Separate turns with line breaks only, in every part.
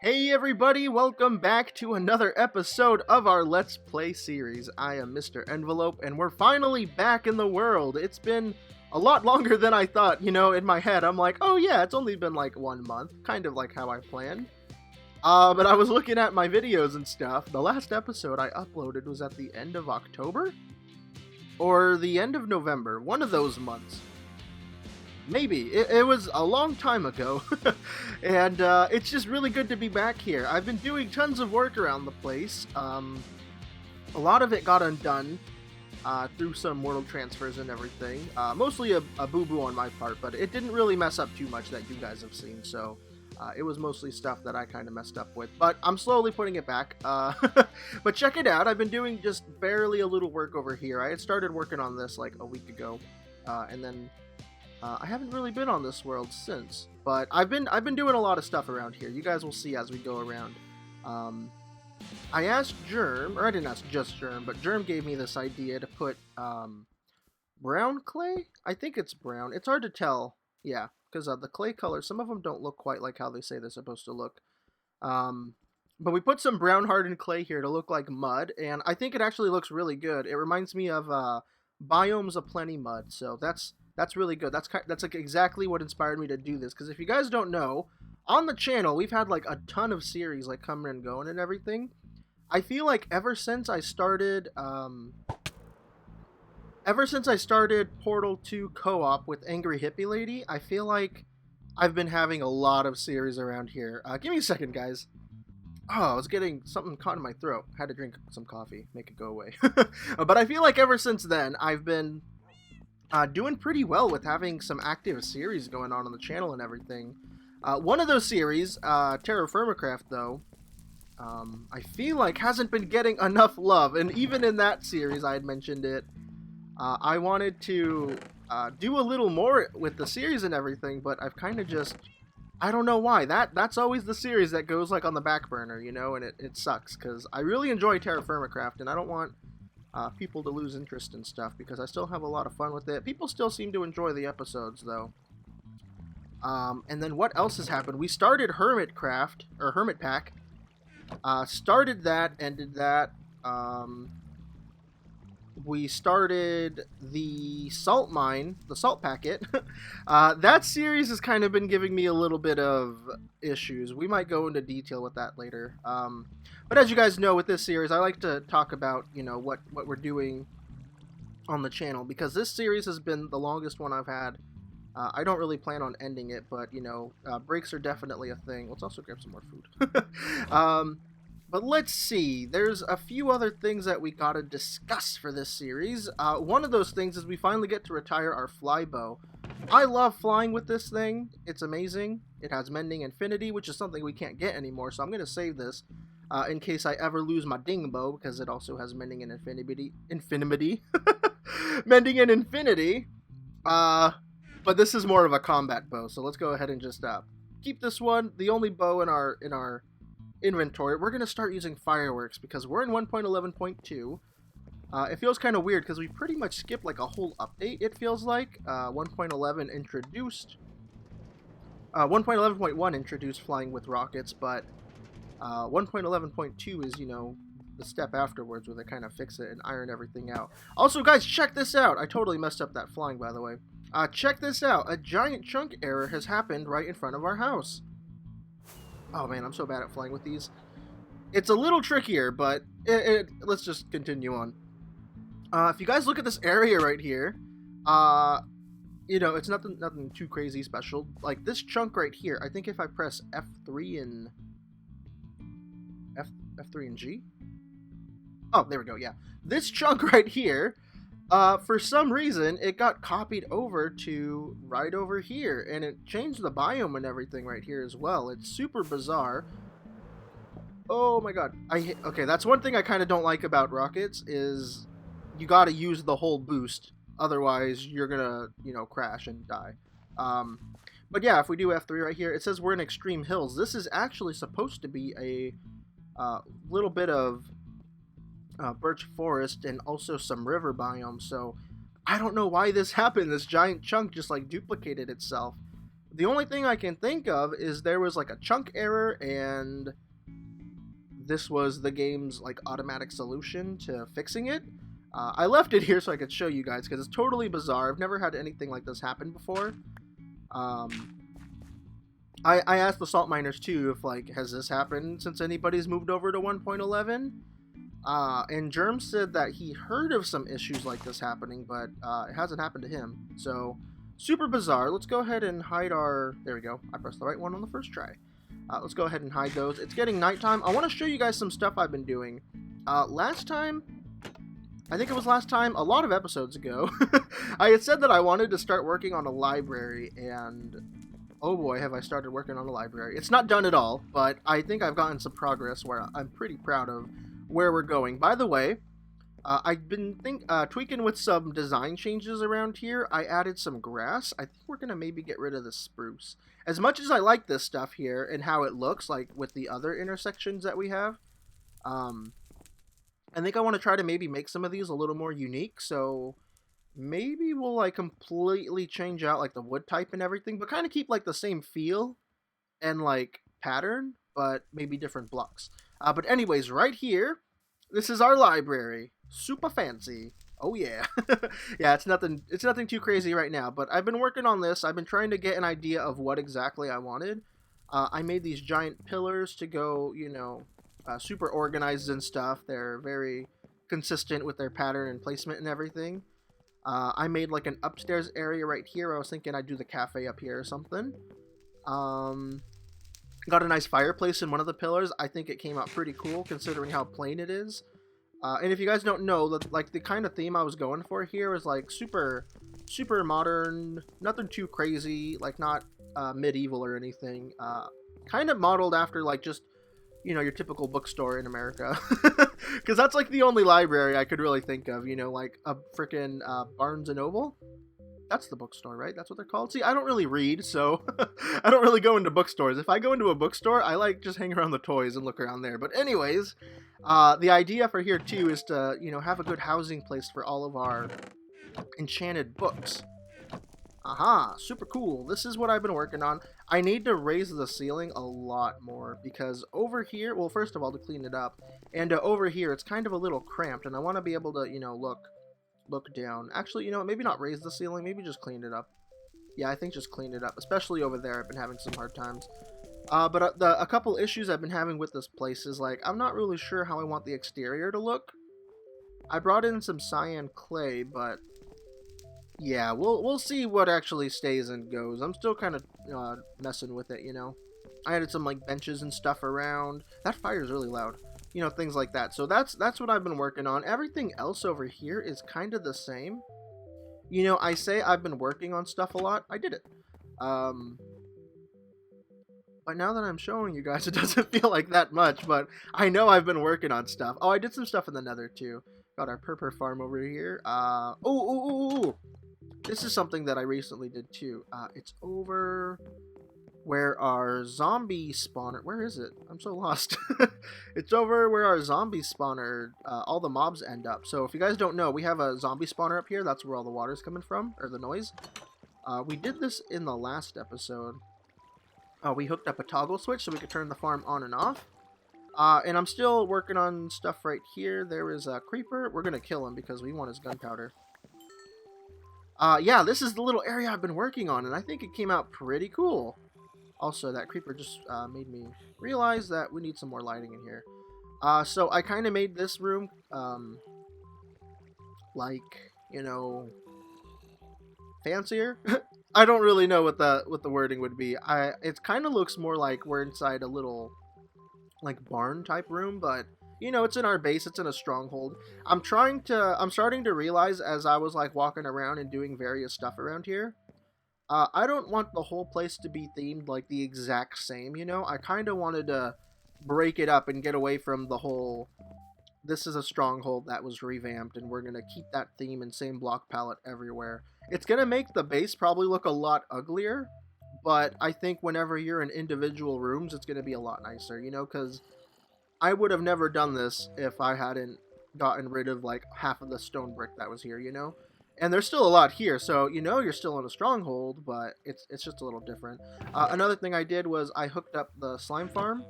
Hey everybody, welcome back to another episode of our Let's Play series. I am MrEnvelope, and we're finally back in the world. It's been a lot longer than I thought, in my head. I'm like, oh yeah, it's only been like 1 month, kind of like how I planned. But I was looking at my videos and stuff. The last episode I uploaded was at the end of October? Or the end of November, one of those months. Maybe. It was a long time ago, and it's just really good to be back here. I've been doing tons of work around the place. A lot of it got undone through some world transfers and everything. Mostly a boo-boo on my part, but it didn't really mess up too much that you guys have seen, so it was mostly stuff that I kind of messed up with. But I'm slowly putting it back. But check it out. I've been doing just barely a little work over here. I had started working on this like a week ago, and then I haven't really been on this world since, but I've been doing a lot of stuff around here. You guys will see as we go around. I asked Germ, or I didn't ask just Germ, but Germ gave me this idea to put brown clay. I think it's brown. It's hard to tell, yeah, because the clay colors, some of them don't look quite like how they say they're supposed to look. But we put some brown hardened clay here to look like mud, and I think it actually looks really good. It reminds me of Biomes Aplenty mud, so that's really good. That's like exactly what inspired me to do this, because if you guys don't know, on the channel we've had like a ton of series like coming and going and everything. I feel like ever since I started Portal 2 co-op with Angry Hippie Lady, I feel like I've been having a lot of series around here. Give me a second, guys. Oh, I was getting something caught in my throat. Had to drink some coffee, make it go away. But I feel like ever since then I've been doing pretty well with having some active series going on the channel and everything. One of those series, Terra Firmacraft, though, I feel like hasn't been getting enough love, and even in that series I had mentioned it. I wanted to do a little more with the series and everything, but I've kind of just, I don't know why. That's always the series that goes like on the back burner, and it sucks, because I really enjoy Terra Firmacraft, and I don't want people to lose interest in stuff, because I still have a lot of fun with it. People still seem to enjoy the episodes, though. And then what else has happened? We started Hermit Pack. Started that, ended that. We started the Salt Mine, the Salt Packet. That series has kind of been giving me a little bit of issues. We might go into detail with that later. But as you guys know, with this series, I like to talk about, what we're doing on the channel, because this series has been the longest one I've had. I don't really plan on ending it, but, breaks are definitely a thing. Let's also grab some more food. But let's see. There's a few other things that we gotta discuss for this series. One of those things is we finally get to retire our flybow. I love flying with this thing. It's amazing. It has Mending Infinity, which is something we can't get anymore, so I'm gonna save this in case I ever lose my dingbow, because it also has Mending and Infinity. Mending and Infinity. But this is more of a combat bow, so let's go ahead and just keep this one, the only bow in our inventory. We're going to start using fireworks because we're in 1.11.2. It feels kind of weird because we pretty much skipped like a whole update, it feels like. 1.11 introduced 1.11.1 introduced flying with rockets, but 1.11.2 is, the step afterwards where they kind of fix it and iron everything out. Also, guys, check this out. I totally messed up that flying, by the way. Check this out. A giant chunk error has happened right in front of our house. Oh man, I'm so bad at flying with these. It's a little trickier, but let's just continue on. If you guys look at this area right here, it's nothing too crazy special. Like this chunk right here, I think if I press F3 and F3 and G. Oh, there we go. Yeah, this chunk right here. For some reason, it got copied over to right over here, and it changed the biome and everything right here as well. It's super bizarre. Oh my god. Okay, that's one thing I kind of don't like about rockets, is you gotta use the whole boost, otherwise you're gonna, crash and die. But yeah, if we do F3 right here, it says we're in Extreme Hills. This is actually supposed to be a little bit of birch forest and also some river biome, so I don't know why this happened. This giant chunk just like duplicated itself, The only thing I can think of is there was like a chunk error, and this was the game's like automatic solution to fixing it. I left it here so I could show you guys because it's totally bizarre. I've never had anything like this happen before. I asked the salt miners too if like has this happened since anybody's moved over to 1.11. And Germ said that he heard of some issues like this happening, but it hasn't happened to him. So super bizarre. Let's go ahead and hide our. There we go. I pressed the right one on the first try. Let's go ahead and hide those. It's getting nighttime. I want to show you guys some stuff I've been doing. Last time, I think it was last time, a lot of episodes ago, I had said that I wanted to start working on a library, and oh boy, have I started working on a library. It's not done at all, but I think I've gotten some progress where I'm pretty proud of where we're going. By the way, I've been tweaking with some design changes around here. I added some grass. I think we're going to maybe get rid of the spruce. As much as I like this stuff here and how it looks like with the other intersections that we have, I think I want to try to maybe make some of these a little more unique. So maybe we'll like completely change out like the wood type and everything, but kind of keep like the same feel and like pattern, but maybe different blocks. But anyways, right here, this is our library. Super fancy. Oh yeah. Yeah, it's nothing too crazy right now, but I've been working on this. I've been trying to get an idea of what exactly I wanted. I made these giant pillars to go, you know, super organized and stuff. They're very consistent with their pattern and placement and everything. I made like an upstairs area right here. I was thinking I'd do the cafe up here or something. Got a nice fireplace in one of the pillars. I think it came out pretty cool considering how plain it is. And if you guys don't know, like the kind of theme I was going for here is like super modern, nothing too crazy, like not medieval or anything. Kind of modeled after like just, you know, your typical bookstore in America. Because that's like the only library I could really think of, you know, like a freaking Barnes & Noble. That's the bookstore, right? That's what they're called. See, I don't really read, so I don't really go into bookstores. If I go into a bookstore, I like just hang around the toys and look around there. But anyways, the idea for here too is to, you know, have a good housing place for all of our enchanted books. Aha, super cool. This is what I've been working on. I need to raise the ceiling a lot more because over here, well, first of all, to clean it up, and over here, it's kind of a little cramped, and I want to be able to, you know, look down. Actually, you know, maybe not raise the ceiling, maybe just clean it up. Yeah, I think just clean it up, especially over there. I've been having some hard times. But a couple issues I've been having with this place is like I'm not really sure how I want the exterior to look. I brought in some cyan clay, but yeah, we'll see what actually stays and goes. I'm still kind of messing with it, you know. I added some like benches and stuff around. That fire's really loud. You know, things like that. So that's what I've been working on. Everything else over here is kind of the same. You know, I say I've been working on stuff a lot. I did it. But now that I'm showing you guys, it doesn't feel like that much. But I know I've been working on stuff. Oh, I did some stuff in the Nether too. Got our purple farm over here. Oh. This is something that I recently did too. It's over where our zombie spawner... Where is it? I'm so lost. It's over where our zombie spawner, all the mobs end up. So if you guys don't know, we have a zombie spawner up here. That's where all the water's coming from, or the noise. We did this in the last episode. We hooked up a toggle switch so we could turn the farm on and off. And I'm still working on stuff right here. There is a creeper. We're going to kill him because we want his gunpowder. Yeah, this is the little area I've been working on, and I think it came out pretty cool. Also, that creeper just made me realize that we need some more lighting in here. So I kind of made this room, like, you know, fancier. I don't really know what the wording would be. It kind of looks more like we're inside a little, like, barn type room, but you know, it's in our base, it's in a stronghold. I'm starting to realize as I was like walking around and doing various stuff around here, I don't want the whole place to be themed like the exact same, you know? I kind of wanted to break it up and get away from the whole, this is a stronghold that was revamped and we're going to keep that theme and same block palette everywhere. It's going to make the base probably look a lot uglier, but I think whenever you're in individual rooms, it's going to be a lot nicer, you know? Because I would have never done this if I hadn't gotten rid of like half of the stone brick that was here, you know? And there's still a lot here, so you know you're still in a stronghold, but it's just a little different. Another thing I did was I hooked up the slime farm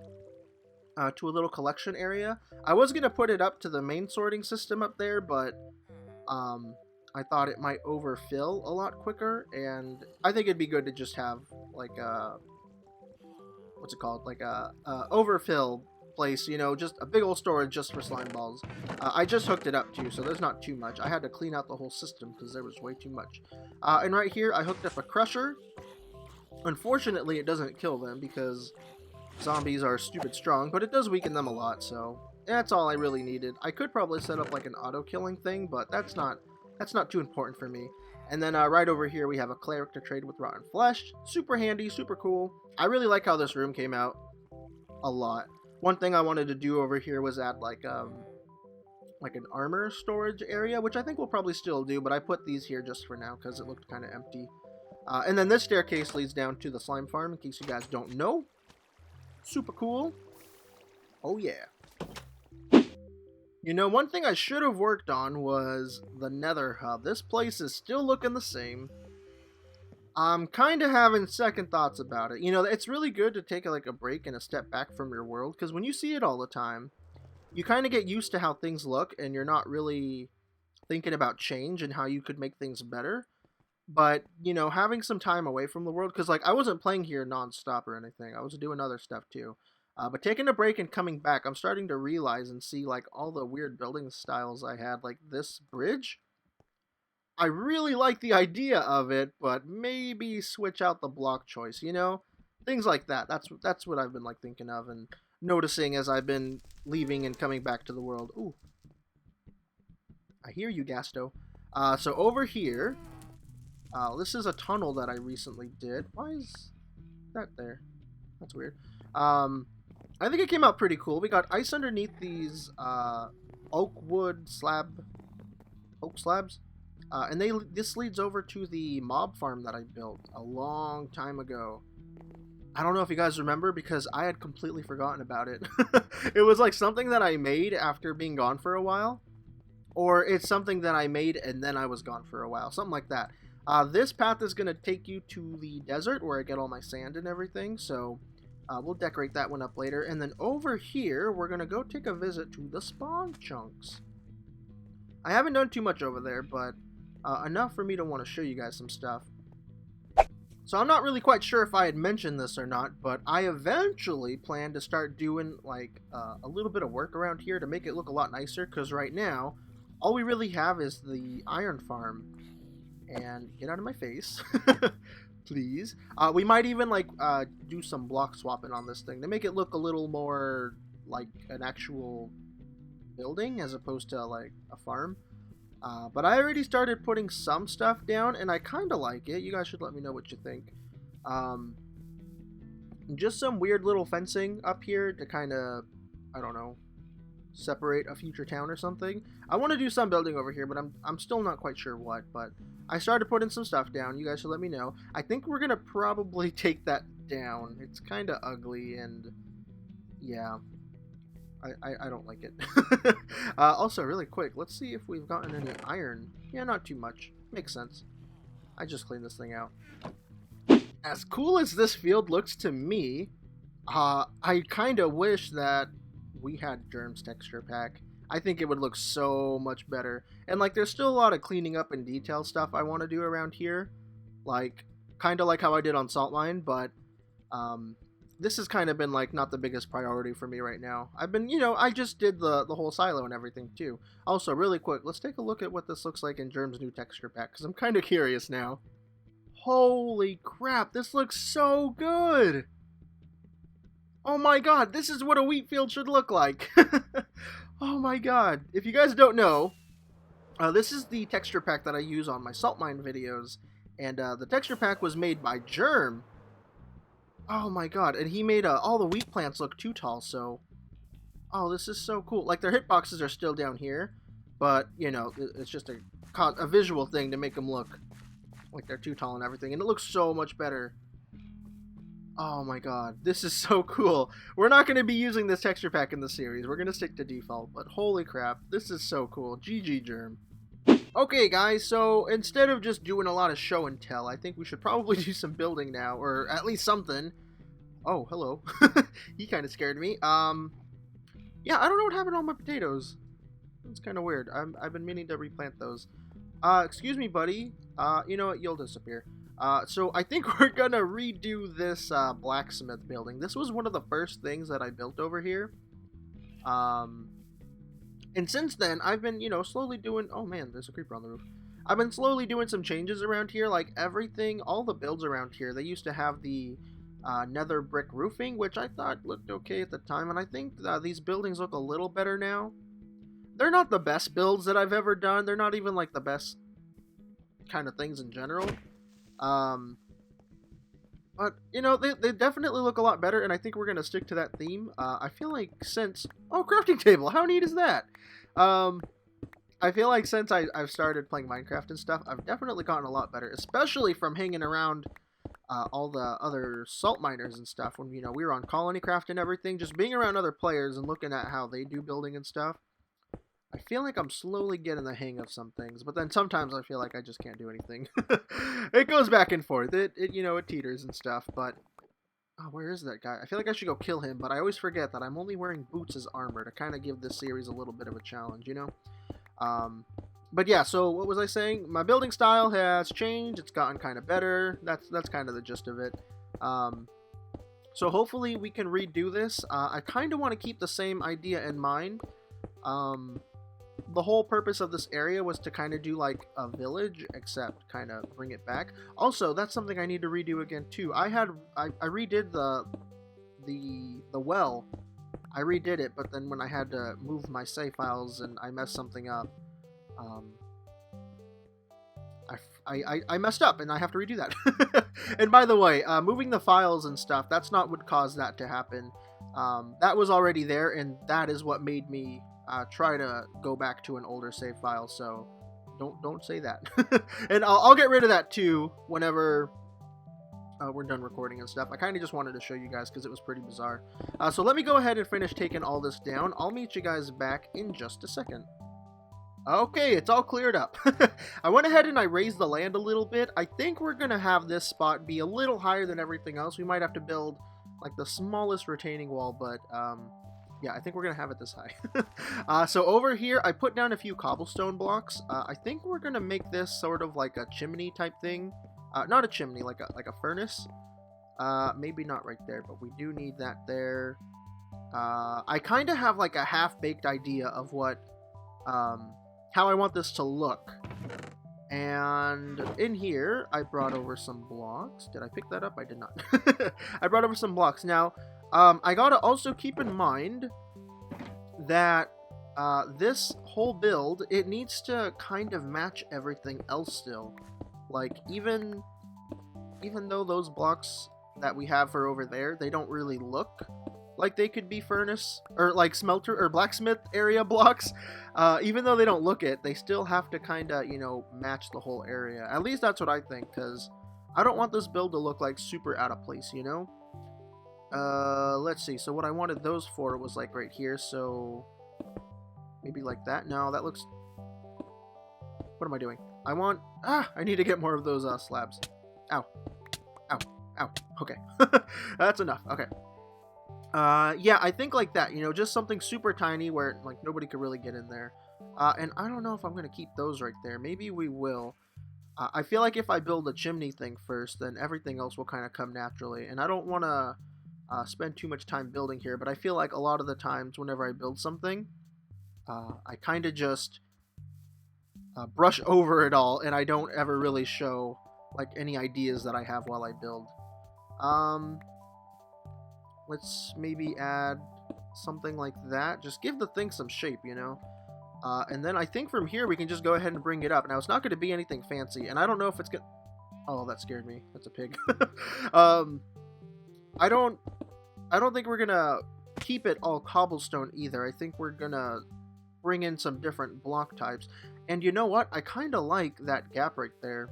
to a little collection area. I was going to put it up to the main sorting system up there, but I thought it might overfill a lot quicker, and I think it'd be good to just have like a, what's it called, like a overfill place, you know, just a big old storage just for slime balls. I just hooked it up too, so there's not too much. I had to clean out the whole system because there was way too much. And right here I hooked up a crusher. Unfortunately it doesn't kill them because zombies are stupid strong, but it does weaken them a lot, so that's all I really needed. I could probably set up like an auto killing thing, but that's not too important for me. And then right over here we have a cleric to trade with rotten flesh. Super handy, super cool. I really like how this room came out a lot. One thing I wanted to do over here was add like an armor storage area, which I think we'll probably still do, but I put these here just for now because it looked kind of empty. And then this staircase leads down to the slime farm, in case you guys don't know. Super cool. Oh yeah. You know, one thing I should have worked on was the nether hub. This place is still looking the same. I'm kind of having second thoughts about it. You know, it's really good to take like a break and a step back from your world, because when you see it all the time, you kind of get used to how things look, and you're not really thinking about change and how you could make things better. But, you know, having some time away from the world, because like I wasn't playing here non-stop or anything. I was doing other stuff too. But taking a break and coming back, I'm starting to realize and see like all the weird building styles I had, like this bridge. I really like the idea of it, but maybe switch out the block choice, you know? Things like that. That's what I've been like thinking of and noticing as I've been leaving and coming back to the world. Ooh. I hear you, Gasto. So over here, this is a tunnel that I recently did. Why is that there? That's weird. I think it came out pretty cool. We got ice underneath these oak slabs. And this leads over to the mob farm that I built a long time ago. I don't know if you guys remember because I had completely forgotten about it. It was like something that I made after being gone for a while. Or it's something that I made and then I was gone for a while. Something like that. This path is going to take you to the desert where I get all my sand and everything. So we'll decorate that one up later. And then over here, we're going to go take a visit to the spawn chunks. I haven't done too much over there, but enough for me to want to show you guys some stuff. So I'm not really quite sure if I had mentioned this or not, but I eventually plan to start doing like a little bit of work around here to make it look a lot nicer, because right now all we really have is the iron farm. And get out of my face, please. We might even like do some block swapping on this thing to make it look a little more like an actual building as opposed to like a farm. But I already started putting some stuff down, and I kind of like it. You guys should let me know what you think. Just some weird little fencing up here to kind of, I don't know, separate a future town or something. I want to do some building over here, but I'm still not quite sure what. But I started putting some stuff down. You guys should let me know. I think we're gonna probably take that down. It's kind of ugly, and yeah. I don't like it. Also, really quick, let's see if we've gotten any iron. Yeah, not too much. Makes sense. I just cleaned this thing out. As cool as this field looks to me, I kind of wish that we had Germ's texture pack. I think it would look so much better. And like, there's still a lot of cleaning up and detail stuff I want to do around here. Like, kind of like how I did on Saltmine, but this has kind of been like not the biggest priority for me right now. I've been, you know, I just did the whole silo and everything too. Also, really quick, let's take a look at what this looks like in Germ's new texture pack, because I'm kind of curious now. Holy crap, this looks so good! Oh my god, this is what a wheat field should look like! Oh my god. If you guys don't know, this is the texture pack that I use on my Saltmine videos, and the texture pack was made by Germ. Oh my god, and he made all the wheat plants look too tall, so... Oh, this is so cool. Like, their hitboxes are still down here, but, you know, it's just a visual thing to make them look like they're too tall and everything, and it looks so much better. Oh my god, this is so cool. We're not going to be using this texture pack in the series. We're going to stick to default, but holy crap, this is so cool. GG, Germ. Okay, guys, so instead of just doing a lot of show and tell, I think we should probably do some building now, or at least something. Oh, hello. He kind of scared me. Yeah, I don't know what happened to all my potatoes. It's kind of weird. I've been meaning to replant those. Excuse me, buddy. You know what? You'll disappear. So I think we're gonna redo this, blacksmith building. This was one of the first things that I built over here. And since then, I've been, slowly doing... Oh, man, there's a creeper on the roof. I've been slowly doing some changes around here. Like, everything, all the builds around here, they used to have the nether brick roofing, which I thought looked okay at the time. And I think these buildings look a little better now. They're not the best builds that I've ever done. They're not even, like, the best kind of things in general. But, they definitely look a lot better, and I think we're going to stick to that theme. I feel like since... Oh, crafting table! How neat is that? I feel like since I've started playing Minecraft and stuff, I've definitely gotten a lot better, especially from hanging around all the other salt miners and stuff. When, we were on Colonycraft and everything, just being around other players and looking at how they do building and stuff. I feel like I'm slowly getting the hang of some things, but then sometimes I feel like I just can't do anything. It goes back and forth. It teeters and stuff, but... Oh, where is that guy? I feel like I should go kill him, but I always forget that I'm only wearing boots as armor to kind of give this series a little bit of a challenge, But yeah, so what was I saying? My building style has changed. It's gotten kind of better. That's kind of the gist of it. So hopefully we can redo this. I kind of want to keep the same idea in mind. The whole purpose of this area was to kind of do like a village, except kind of bring it back. Also, that's something I need to redo again too. I redid the well. I redid it, but then when I had to move my save files and I messed something up, I messed up and I have to redo that. And by the way, moving the files and stuff, that's not what caused that to happen. That was already there, and that is what made me try to go back to an older save file, so don't say that. And I'll get rid of that too whenever we're done recording and stuff. I kind of just wanted to show you guys because it was pretty bizarre. So let me go ahead and finish taking all this down. I'll meet you guys back in just a second. Okay, it's all cleared up. I went ahead and I raised the land a little bit. I think we're going to have this spot be a little higher than everything else. We might have to build like the smallest retaining wall, but yeah, I think we're going to have it this high. So over here, I put down a few cobblestone blocks. I think we're going to make this sort of like a chimney type thing. Not a chimney, like a furnace. Maybe not right there, but we do need that there. I kind of have like a half-baked idea of what, how I want this to look. And in here, I brought over some blocks. Did I pick that up? I did not. I brought over some blocks. Now, I gotta also keep in mind that this whole build, it needs to kind of match everything else still. Like, even though those blocks that we have for over there, they don't really look like they could be furnace, or like smelter, or blacksmith area blocks. Even though they don't look it, they still have to kind of, match the whole area. At least that's what I think, because I don't want this build to look like super out of place, Let's see, so what I wanted those for was like right here, so maybe like that. No, that looks... What am I doing? I need to get more of those slabs. Ow. Ow. Ow. Okay. That's enough. Okay. Yeah, I think like that, just something super tiny where like nobody could really get in there. And I don't know if I'm going to keep those right there. Maybe we will. I feel like if I build a chimney thing first, then everything else will kind of come naturally. And I don't want to spend too much time building here, but I feel like a lot of the times whenever I build something, I kind of just brush over it all, and I don't ever really show like any ideas that I have while I build. Let's maybe add something like that. Just give the thing some shape, and then I think from here we can just go ahead and bring it up. Now, it's not going to be anything fancy, and I don't know if it's going to... Oh, that scared me. That's a pig. I don't think we're going to keep it all cobblestone either. I think we're going to bring in some different block types. And you know what? I kind of like that gap right there.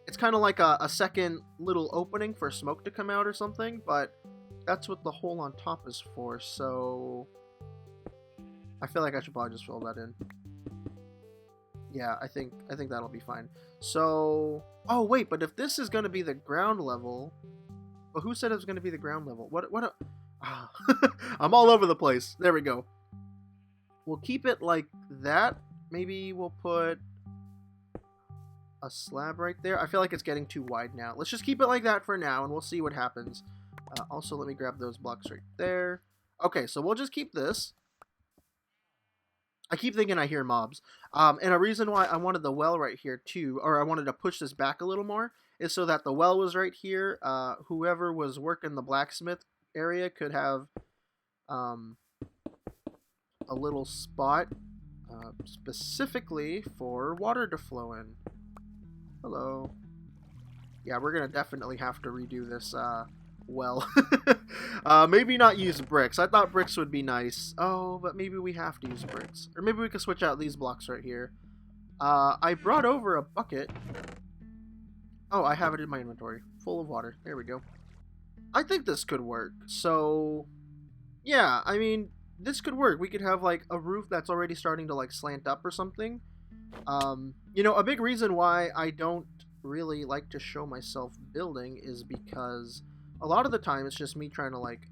It's kind of like a second little opening for smoke to come out or something, but that's what the hole on top is for, so I feel like I should probably just fill that in. Yeah, I think that'll be fine. So, oh wait, but if this is going to be the ground level, well, who said it was going to be the ground level? Ah, I'm all over the place. There we go. We'll keep it like that. Maybe we'll put a slab right there. I feel like it's getting too wide now. Let's just keep it like that for now, and we'll see what happens. Also, let me grab those blocks right there. Okay, so we'll just keep this. I keep thinking I hear mobs. And a reason why I wanted the well right here too, or I wanted to push this back a little more, is so that the well was right here. Whoever was working the blacksmith area could have a little spot specifically for water to flow in. Hello. Yeah, we're gonna definitely have to redo this well. Maybe not use bricks. I thought bricks would be nice. Oh, but maybe we have to use bricks. Or maybe we can switch out these blocks right here. I brought over a bucket. Oh, I have it in my inventory. Full of water. There we go. I think this could work. So, yeah, I mean, this could work. We could have, like, a roof that's already starting to, like, slant up or something. You know, a big reason why I don't really like to show myself building is because a lot of the time it's just me trying to like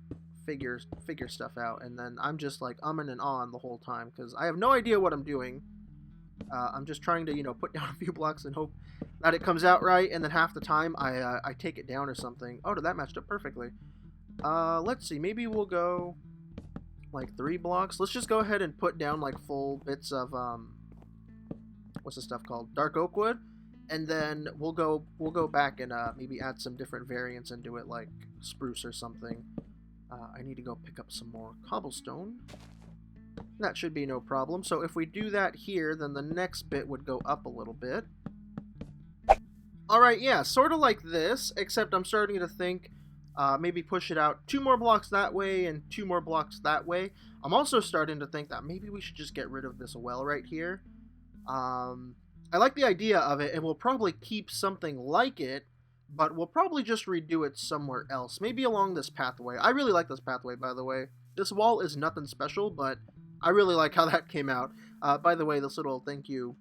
figure stuff out, and then I'm just like umming and ahhing the whole time because I have no idea what I'm doing. I'm just trying to, you know, put down a few blocks and hope that it comes out right, and then half the time I take it down or something. Oh, that matched up perfectly. Let's see, maybe we'll go like 3 blocks. Let's just go ahead and put down like full bits of what's this stuff called? Dark oak wood. And then we'll go back and maybe add some different variants into it, like spruce or something. I need to go pick up some more cobblestone. That should be no problem. So if we do that here, then the next bit would go up a little bit. Alright, yeah, sort of like this, except I'm starting to think maybe push it out 2 more blocks that way and 2 more blocks that way. I'm also starting to think that maybe we should just get rid of this well right here. I like the idea of it, and we'll probably keep something like it, but we'll probably just redo it somewhere else. Maybe along this pathway. I really like this pathway, by the way. This wall is nothing special, but I really like how that came out. By the way, this little thank you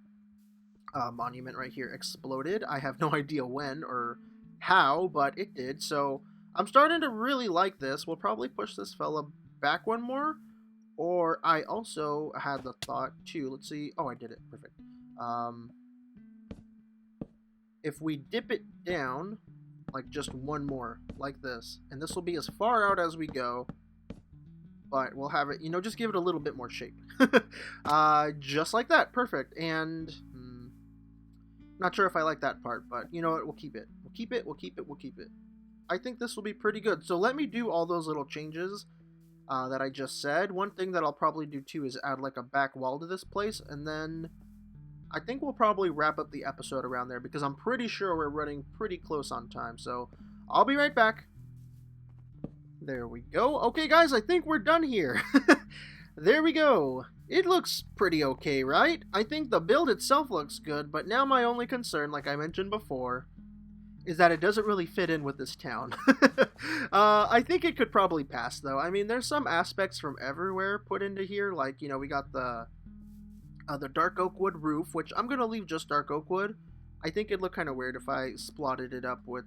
monument right here exploded. I have no idea when or how, but it did. So I'm starting to really like this. We'll probably push this fella back one more. Or I also had the thought too. Let's see. Oh, I did it. Perfect. If we dip it down, like just one more, like this, and this will be as far out as we go, but we'll have it, you know, just give it a little bit more shape. Just like that. Perfect. And not sure if I like that part, but you know what, we'll keep it. We'll keep it, we'll keep it, we'll keep it. I think this will be pretty good. So let me do all those little changes that I just said. One thing that I'll probably do too is add like a back wall to this place, and then I think we'll probably wrap up the episode around there because I'm pretty sure we're running pretty close on time. So I'll be right back. There we go. Okay, guys, I think we're done here. There we go. It looks pretty okay, right? I think the build itself looks good, but now my only concern, like I mentioned before, is that it doesn't really fit in with this town. I think it could probably pass, though. I mean, there's some aspects from everywhere put into here. Like, you know, we got the dark oak wood roof, which I'm going to leave just dark oak wood. I think it'd look kind of weird if I splotted it up with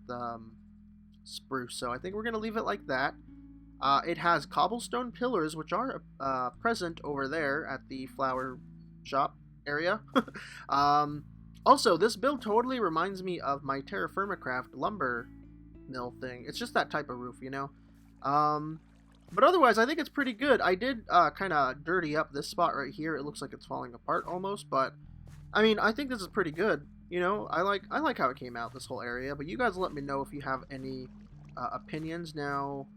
spruce, so I think we're going to leave it like that. It has cobblestone pillars, which are present over there at the flower shop area. Also, this build totally reminds me of my Terra Firma Craft lumber mill thing. It's just that type of roof, you know? But otherwise, I think it's pretty good. I did kind of dirty up this spot right here. It looks like it's falling apart almost, but I mean, I think this is pretty good. You know, I like how it came out, this whole area, but you guys let me know if you have any opinions. Now,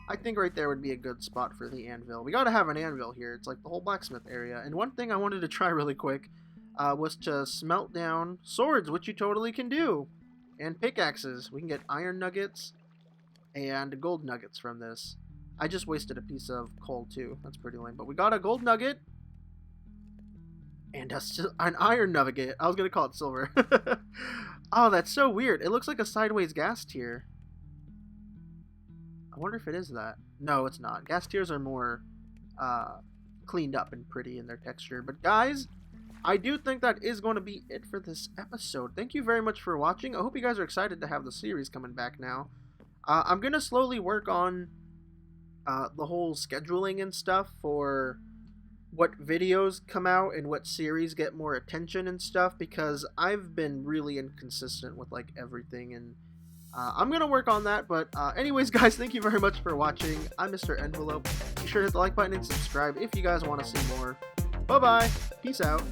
I think right there would be a good spot for the anvil. We gotta have an anvil here. It's like the whole blacksmith area. And one thing I wanted to try really quick was to smelt down swords, which you totally can do. And pickaxes. We can get iron nuggets and gold nuggets from this. I just wasted a piece of coal too. That's pretty lame. But we got a gold nugget. And an iron nugget. I was going to call it silver. Oh, that's so weird. It looks like a sideways gas tier. I wonder if it is that. No, it's not. Gas tiers are more cleaned up and pretty in their texture. But guys, I do think that is going to be it for this episode. Thank you very much for watching. I hope you guys are excited to have the series coming back now. I'm going to slowly work on the whole scheduling and stuff for what videos come out and what series get more attention and stuff, because I've been really inconsistent with like everything, and I'm gonna work on that. But anyways, guys, thank you very much for watching. I'm MrEnvelope. Be sure to hit the like button and subscribe if you guys want to see more. Bye bye, peace out.